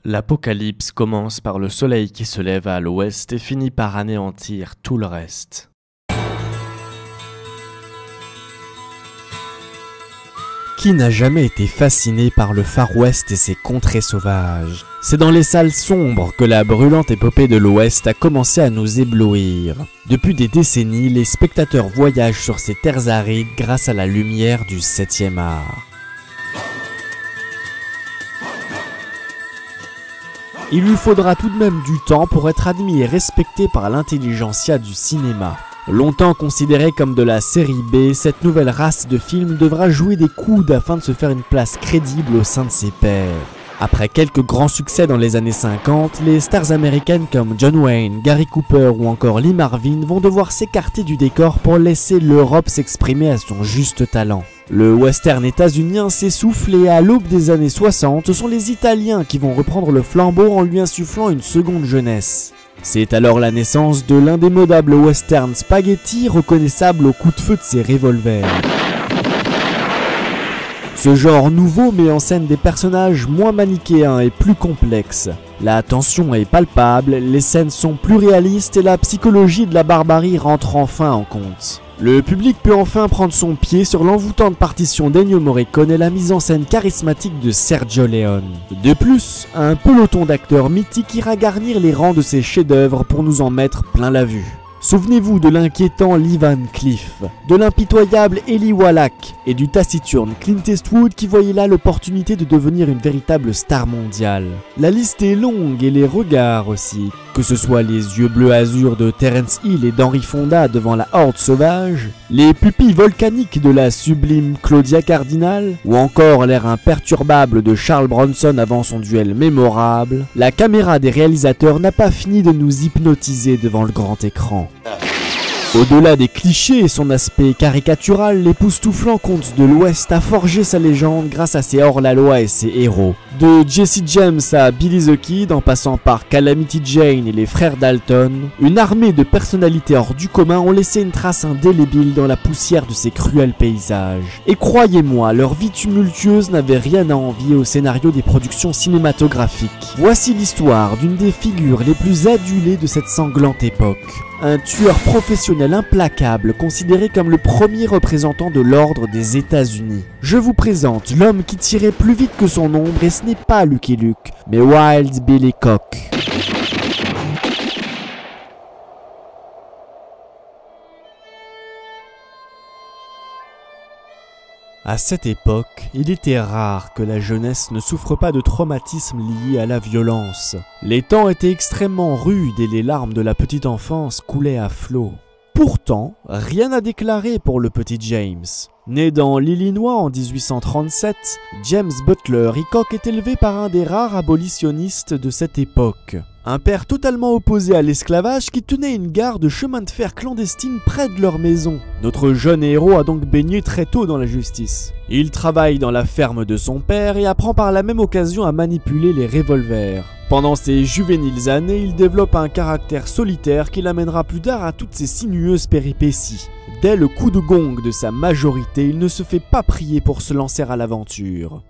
L'apocalypse commence par le soleil qui se lève à l'ouest et finit par anéantir tout le reste. Qui n'a jamais été fasciné par le Far West et ses contrées sauvages? C'est dans les salles sombres que la brûlante épopée de l'Ouest a commencé à nous éblouir. Depuis des décennies, les spectateurs voyagent sur ces terres arides grâce à la lumière du 7e art. Il lui faudra tout de même du temps pour être admis et respecté par l'intelligentsia du cinéma. Longtemps considérée comme de la série B, cette nouvelle race de films devra jouer des coudes afin de se faire une place crédible au sein de ses pairs. Après quelques grands succès dans les années 50, les stars américaines comme John Wayne, Gary Cooper ou encore Lee Marvin vont devoir s'écarter du décor pour laisser l'Europe s'exprimer à son juste talent. Le western états-unien s'essouffle et à l'aube des années 60, ce sont les Italiens qui vont reprendre le flambeau en lui insufflant une seconde jeunesse. C'est alors la naissance de l'indémodable western spaghetti reconnaissable au coup de feu de ses revolvers. Ce genre nouveau met en scène des personnages moins manichéens et plus complexes. La tension est palpable, les scènes sont plus réalistes et la psychologie de la barbarie rentre enfin en compte. Le public peut enfin prendre son pied sur l'envoûtante partition d'Ennio Morricone et la mise en scène charismatique de Sergio Leone. De plus, un peloton d'acteurs mythiques ira garnir les rangs de ces chefs-d'œuvre pour nous en mettre plein la vue. Souvenez-vous de l'inquiétant Lee Van Cleef, de l'impitoyable Eli Wallach et du taciturne Clint Eastwood qui voyait là l'opportunité de devenir une véritable star mondiale. La liste est longue et les regards aussi, que ce soit les yeux bleu azur de Terence Hill et d'Henry Fonda devant la horde sauvage, les pupilles volcaniques de la sublime Claudia Cardinal, ou encore l'air imperturbable de Charles Bronson avant son duel mémorable, la caméra des réalisateurs n'a pas fini de nous hypnotiser devant le grand écran. Au-delà des clichés et son aspect caricatural, l'époustouflant conte de l'Ouest a forgé sa légende grâce à ses hors-la-loi et ses héros. De Jesse James à Billy the Kid, en passant par Calamity Jane et les frères Dalton, une armée de personnalités hors du commun ont laissé une trace indélébile dans la poussière de ces cruels paysages. Et croyez-moi, leur vie tumultueuse n'avait rien à envier au scénario des productions cinématographiques. Voici l'histoire d'une des figures les plus adulées de cette sanglante époque. Un tueur professionnel implacable considéré comme le premier représentant de l'ordre des États-Unis. Je vous présente l'homme qui tirait plus vite que son ombre et ce n'est pas Lucky Luke, mais Wild Billy Koch. À cette époque, il était rare que la jeunesse ne souffre pas de traumatismes liés à la violence. Les temps étaient extrêmement rudes et les larmes de la petite enfance coulaient à flot. Pourtant, rien à déclarer pour le petit James. Né dans l'Illinois en 1837, James Butler Hickok est élevé par un des rares abolitionnistes de cette époque. Un père totalement opposé à l'esclavage qui tenait une gare de chemin de fer clandestine près de leur maison. Notre jeune héros a donc baigné très tôt dans la justice. Il travaille dans la ferme de son père et apprend par la même occasion à manipuler les revolvers. Pendant ses juvéniles années, il développe un caractère solitaire qui l'amènera plus tard à toutes ses sinueuses péripéties. Dès le coup de gong de sa majorité, il ne se fait pas prier pour se lancer à l'aventure.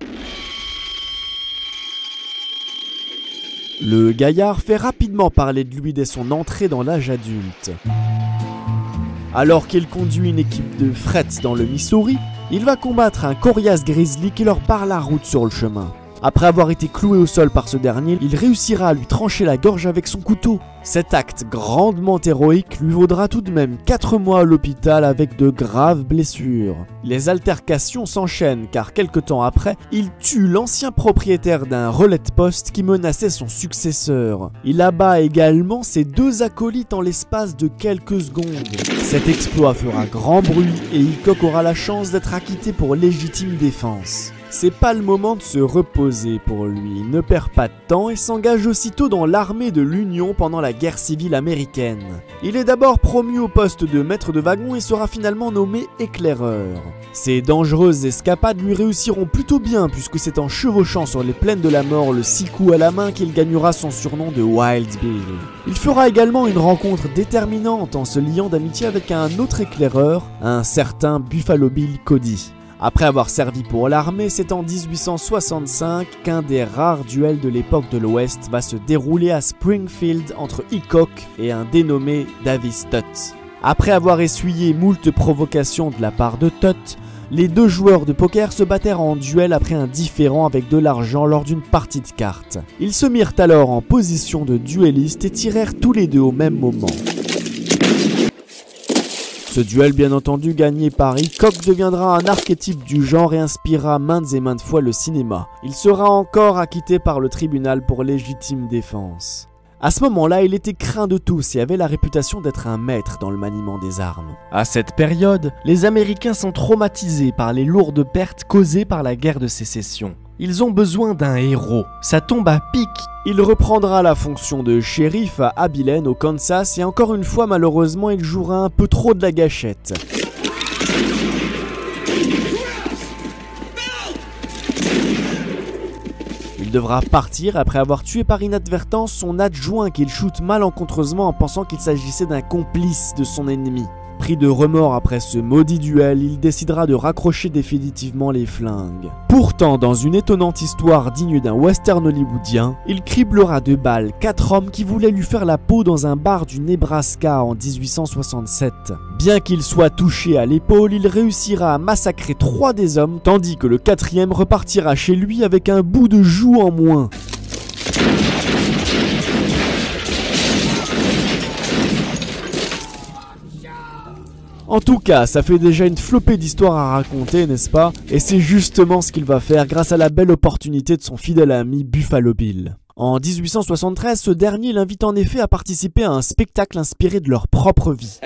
Le gaillard fait rapidement parler de lui dès son entrée dans l'âge adulte. Alors qu'il conduit une équipe de fret dans le Missouri, il va combattre un coriace grizzly qui leur barre la route sur le chemin. Après avoir été cloué au sol par ce dernier, il réussira à lui trancher la gorge avec son couteau. Cet acte grandement héroïque lui vaudra tout de même 4 mois à l'hôpital avec de graves blessures. Les altercations s'enchaînent car quelque temps après, il tue l'ancien propriétaire d'un relais de poste qui menaçait son successeur. Il abat également ses 2 acolytes en l'espace de quelques secondes. Cet exploit fera grand bruit et Hickok aura la chance d'être acquitté pour légitime défense. C'est pas le moment de se reposer pour lui, il ne perd pas de temps et s'engage aussitôt dans l'armée de l'Union pendant la guerre civile américaine. Il est d'abord promu au poste de maître de wagon et sera finalement nommé éclaireur. Ces dangereuses escapades lui réussiront plutôt bien puisque c'est en chevauchant sur les plaines de la mort le 6 coups à la main qu'il gagnera son surnom de Wild Bill. Il fera également une rencontre déterminante en se liant d'amitié avec un autre éclaireur, un certain Buffalo Bill Cody. Après avoir servi pour l'armée, c'est en 1865 qu'un des rares duels de l'époque de l'Ouest va se dérouler à Springfield entre Hickok et un dénommé Davis Tutt. Après avoir essuyé moult provocations de la part de Tutt, les deux joueurs de poker se battèrent en duel après un différend avec de l'argent lors d'une partie de cartes. Ils se mirent alors en position de duellistes et tirèrent tous les deux au même moment. Ce duel, bien entendu gagné par Hickok, deviendra un archétype du genre et inspirera maintes et maintes fois le cinéma. Il sera encore acquitté par le tribunal pour légitime défense. À ce moment-là, il était craint de tous et avait la réputation d'être un maître dans le maniement des armes. À cette période, les Américains sont traumatisés par les lourdes pertes causées par la guerre de sécession. Ils ont besoin d'un héros. Ça tombe à pic. Il reprendra la fonction de shérif à Abilene au Kansas et encore une fois, malheureusement, il jouera un peu trop de la gâchette. Il devra partir après avoir tué par inadvertance son adjoint qu'il shoot malencontreusement en pensant qu'il s'agissait d'un complice de son ennemi. Pris de remords après ce maudit duel, il décidera de raccrocher définitivement les flingues. Pourtant, dans une étonnante histoire digne d'un western hollywoodien, il criblera de balles 4 hommes qui voulaient lui faire la peau dans un bar du Nebraska en 1867. Bien qu'il soit touché à l'épaule, il réussira à massacrer 3 des hommes, tandis que le 4e repartira chez lui avec un bout de joue en moins. En tout cas, ça fait déjà une flopée d'histoires à raconter, n'est-ce pas? Et c'est justement ce qu'il va faire grâce à la belle opportunité de son fidèle ami Buffalo Bill. En 1873, ce dernier l'invite en effet à participer à un spectacle inspiré de leur propre vie.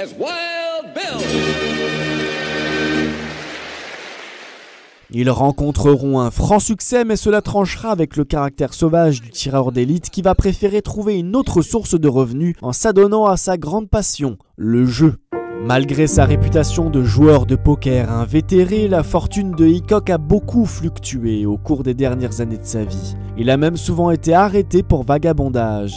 Ils rencontreront un franc succès, mais cela tranchera avec le caractère sauvage du tireur d'élite qui va préférer trouver une autre source de revenus en s'adonnant à sa grande passion, le jeu. Malgré sa réputation de joueur de poker invétéré, la fortune de Hickok a beaucoup fluctué au cours des dernières années de sa vie. Il a même souvent été arrêté pour vagabondage.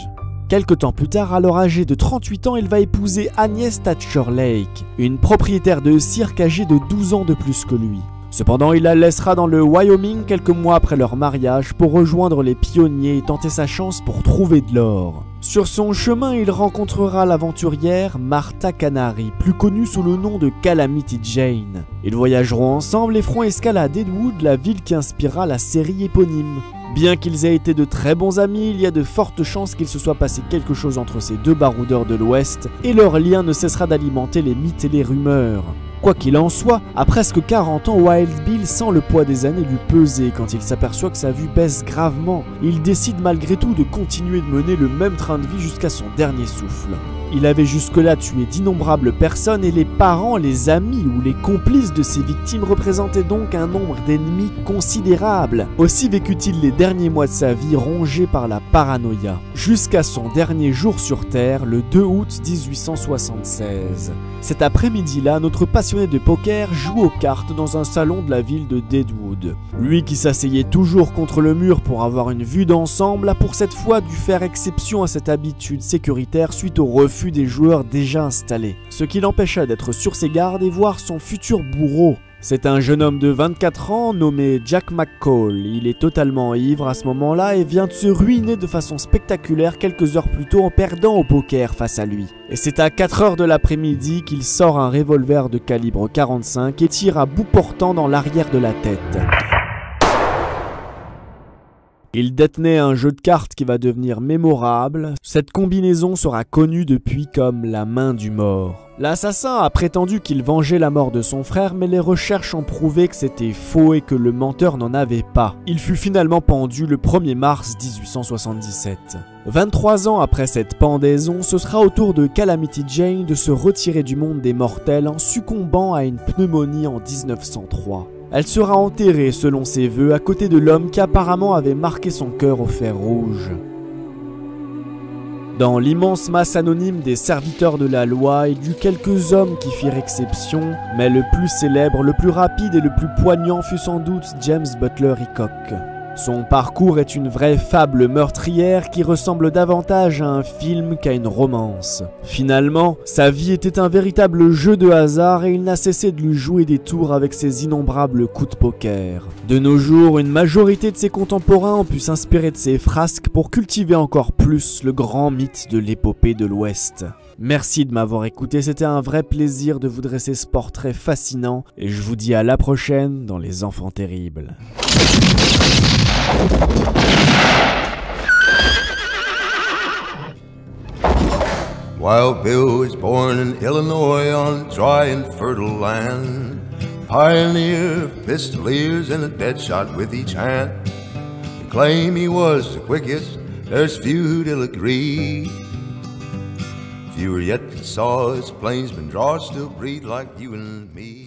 Quelque temps plus tard, alors âgé de 38 ans, il va épouser Agnes Thatcher Lake, une propriétaire de cirque âgée de 12 ans de plus que lui. Cependant, il la laissera dans le Wyoming quelques mois après leur mariage pour rejoindre les pionniers et tenter sa chance pour trouver de l'or. Sur son chemin, il rencontrera l'aventurière Martha Canary, plus connue sous le nom de Calamity Jane. Ils voyageront ensemble et feront escale à Deadwood, la ville qui inspirera la série éponyme. Bien qu'ils aient été de très bons amis, il y a de fortes chances qu'il se soit passé quelque chose entre ces deux baroudeurs de l'Ouest, et leur lien ne cessera d'alimenter les mythes et les rumeurs. Quoi qu'il en soit, à presque 40 ans, Wild Bill sent le poids des années lui peser quand il s'aperçoit que sa vue baisse gravement. Il décide malgré tout de continuer de mener le même train de vie jusqu'à son dernier souffle. Il avait jusque-là tué d'innombrables personnes et les parents, les amis ou les complices de ses victimes représentaient donc un nombre d'ennemis considérable. Aussi vécut-il les derniers mois de sa vie rongé par la paranoïa. Jusqu'à son dernier jour sur Terre, le 2 août 1876. Cet après-midi-là, notre passionné de poker joue aux cartes dans un salon de la ville de Deadwood. Lui qui s'asseyait toujours contre le mur pour avoir une vue d'ensemble a pour cette fois dû faire exception à cette habitude sécuritaire suite au refus des joueurs déjà installés, ce qui l'empêcha d'être sur ses gardes et voir son futur bourreau. C'est un jeune homme de 24 ans nommé Jack McCall. Il est totalement ivre à ce moment-là et vient de se ruiner de façon spectaculaire quelques heures plus tôt en perdant au poker face à lui. Et c'est à 4 heures de l'après-midi qu'il sort un revolver de calibre 45 et tire à bout portant dans l'arrière de la tête. Il détenait un jeu de cartes qui va devenir mémorable. Cette combinaison sera connue depuis comme la main du mort. L'assassin a prétendu qu'il vengeait la mort de son frère, mais les recherches ont prouvé que c'était faux et que le menteur n'en avait pas. Il fut finalement pendu le 1er mars 1877. 23 ans après cette pendaison, ce sera au tour de Calamity Jane de se retirer du monde des mortels en succombant à une pneumonie en 1903. Elle sera enterrée, selon ses vœux, à côté de l'homme qui apparemment avait marqué son cœur au fer rouge. Dans l'immense masse anonyme des serviteurs de la loi, il y eut quelques hommes qui firent exception, mais le plus célèbre, le plus rapide et le plus poignant fut sans doute James Butler Hickok. Son parcours est une vraie fable meurtrière qui ressemble davantage à un film qu'à une romance. Finalement, sa vie était un véritable jeu de hasard et il n'a cessé de lui jouer des tours avec ses innombrables coups de poker. De nos jours, une majorité de ses contemporains ont pu s'inspirer de ses frasques pour cultiver encore plus le grand mythe de l'épopée de l'Ouest. Merci de m'avoir écouté, c'était un vrai plaisir de vous dresser ce portrait fascinant et je vous dis à la prochaine dans Les Enfants Terribles. Wild Bill was born in Illinois on dry and fertile land. Pioneer, pistoliers, and a dead shot with each hand. They claim he was the quickest, there's few who'll agree. Fewer yet that saw his plainsman draw still breathe like you and me.